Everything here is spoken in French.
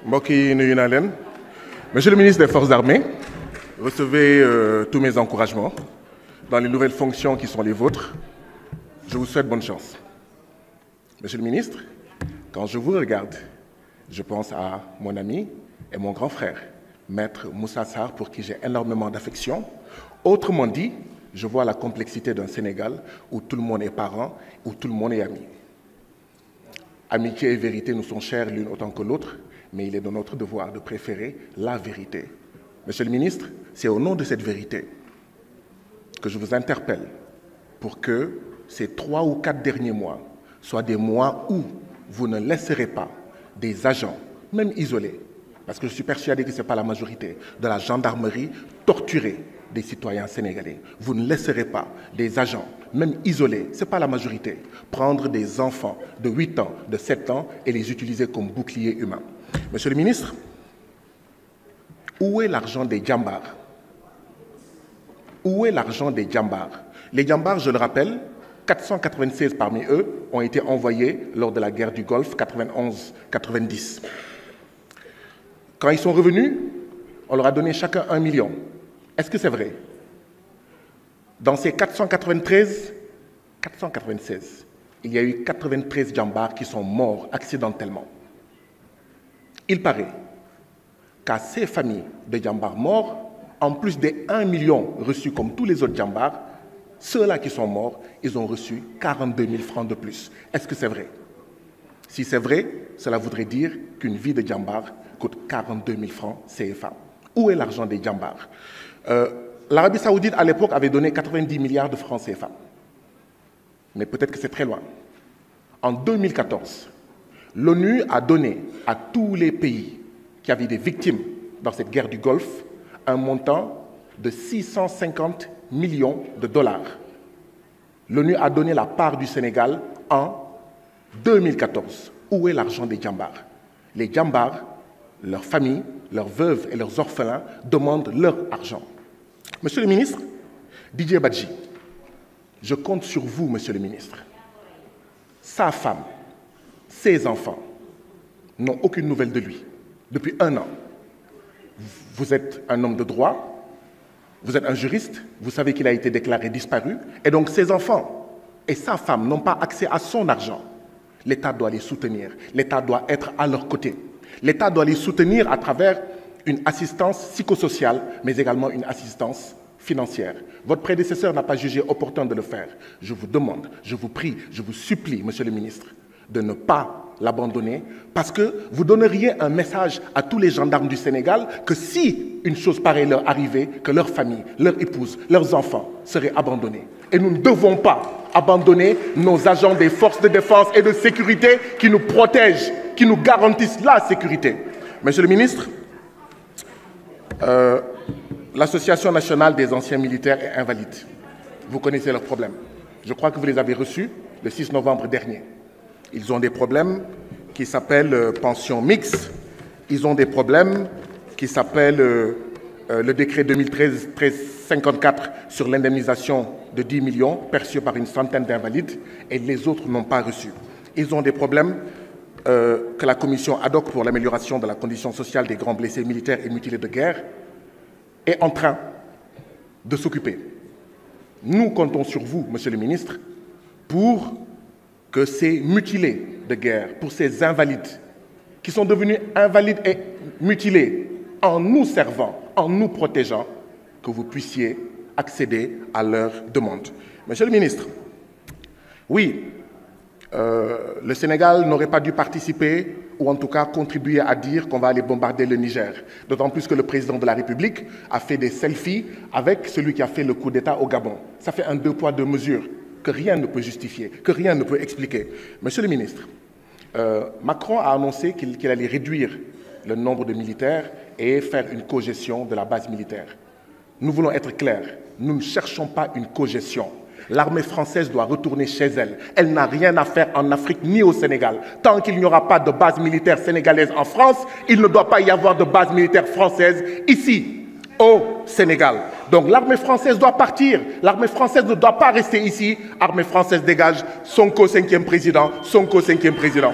mbokk yi nuyu naa leen. Monsieur le ministre des Forces armées, recevez tous mes encouragements dans les nouvelles fonctions qui sont les vôtres. Je vous souhaite bonne chance. Monsieur le ministre, quand je vous regarde, je pense à mon ami et mon grand frère, Maître Moussa Sarr, pour qui j'ai énormément d'affection. Autrement dit, je vois la complexité d'un Sénégal où tout le monde est parent, où tout le monde est ami. Amitié et vérité nous sont chères l'une autant que l'autre, mais il est de notre devoir de préférer la vérité. Monsieur le ministre, c'est au nom de cette vérité que je vous interpelle pour que ces 3 ou 4 derniers mois soient des mois où vous ne laisserez pas des agents, même isolés, parce que je suis persuadé que ce n'est pas la majorité, de la gendarmerie torturer des citoyens sénégalais. Vous ne laisserez pas des agents, même isolés, ce n'est pas la majorité, prendre des enfants de 8 ans, de 7 ans et les utiliser comme bouclier humain. Monsieur le ministre, où est l'argent des djambars? Où est l'argent des djambars? Les djambars, je le rappelle, 496 parmi eux ont été envoyés lors de la guerre du Golfe 91-90. Quand ils sont revenus, on leur a donné chacun 1 million. Est-ce que c'est vrai? Dans ces 496, il y a eu 93 djambars qui sont morts accidentellement. Il paraît qu'à ces familles de djambars morts, en plus des 1 million reçus comme tous les autres djambars, ceux-là qui sont morts, ils ont reçu 42 000 francs de plus. Est-ce que c'est vrai? Si c'est vrai, cela voudrait dire qu'une vie de djambar coûte 42 000 francs CFA. Où est l'argent des djambars? L'Arabie Saoudite, à l'époque, avait donné 90 milliards de francs CFA. Mais peut-être que c'est très loin. En 2014, l'ONU a donné à tous les pays qui avaient des victimes dans cette guerre du Golfe un montant de 650 millions de dollars. L'ONU a donné la part du Sénégal en 2014. Où est l'argent des djambars? Les djambars, leurs familles, leurs veuves et leurs orphelins demandent leur argent. Monsieur le ministre, Didier Badji, je compte sur vous, monsieur le ministre. Sa femme, ses enfants n'ont aucune nouvelle de lui depuis 1 an. Vous êtes un homme de droit, vous êtes un juriste, vous savez qu'il a été déclaré disparu, et donc ses enfants et sa femme n'ont pas accès à son argent. L'État doit les soutenir, l'État doit être à leur côté. L'État doit les soutenir à travers une assistance psychosociale, mais également une assistance financière. Votre prédécesseur n'a pas jugé opportun de le faire. Je vous demande, je vous prie, je vous supplie, monsieur le ministre, de ne pas l'abandonner, parce que vous donneriez un message à tous les gendarmes du Sénégal que si une chose pareille leur arrivait, que leur famille, leur épouse, leurs enfants seraient abandonnés. Et nous ne devons pas abandonner nos agents des forces de défense et de sécurité qui nous protègent, qui nous garantissent la sécurité. Monsieur le ministre, l'Association nationale des anciens militaires et invalides, vous connaissez leurs problèmes. Je crois que vous les avez reçus le 6 novembre dernier. Ils ont des problèmes qui s'appellent pension mixte. Ils ont des problèmes qui s'appellent le décret 2013-1354 sur l'indemnisation de 10 millions perçus par une centaine d'invalides et les autres n'ont pas reçu. Ils ont des problèmes que la commission ad hoc pour l'amélioration de la condition sociale des grands blessés militaires et mutilés de guerre est en train de s'occuper. Nous comptons sur vous, monsieur le ministre, pour que ces mutilés de guerre, pour ces invalides, qui sont devenus invalides et mutilés, en nous servant, en nous protégeant, que vous puissiez accéder à leurs demandes. Monsieur le ministre, oui, le Sénégal n'aurait pas dû participer, ou en tout cas contribuer à dire qu'on va aller bombarder le Niger. D'autant plus que le président de la République a fait des selfies avec celui qui a fait le coup d'État au Gabon. Ça fait un 2 poids 2 mesures que rien ne peut justifier, que rien ne peut expliquer. Monsieur le ministre, Macron a annoncé qu'il allait réduire le nombre de militaires et faire une cogestion de la base militaire. Nous voulons être clairs, nous ne cherchons pas une cogestion. L'armée française doit retourner chez elle. Elle n'a rien à faire en Afrique ni au Sénégal. Tant qu'il n'y aura pas de base militaire sénégalaise en France, il ne doit pas y avoir de base militaire française ici, au Sénégal. Donc l'armée française doit partir. L'armée française ne doit pas rester ici. Armée française dégage. Sonko 5e président. Sonko 5e président.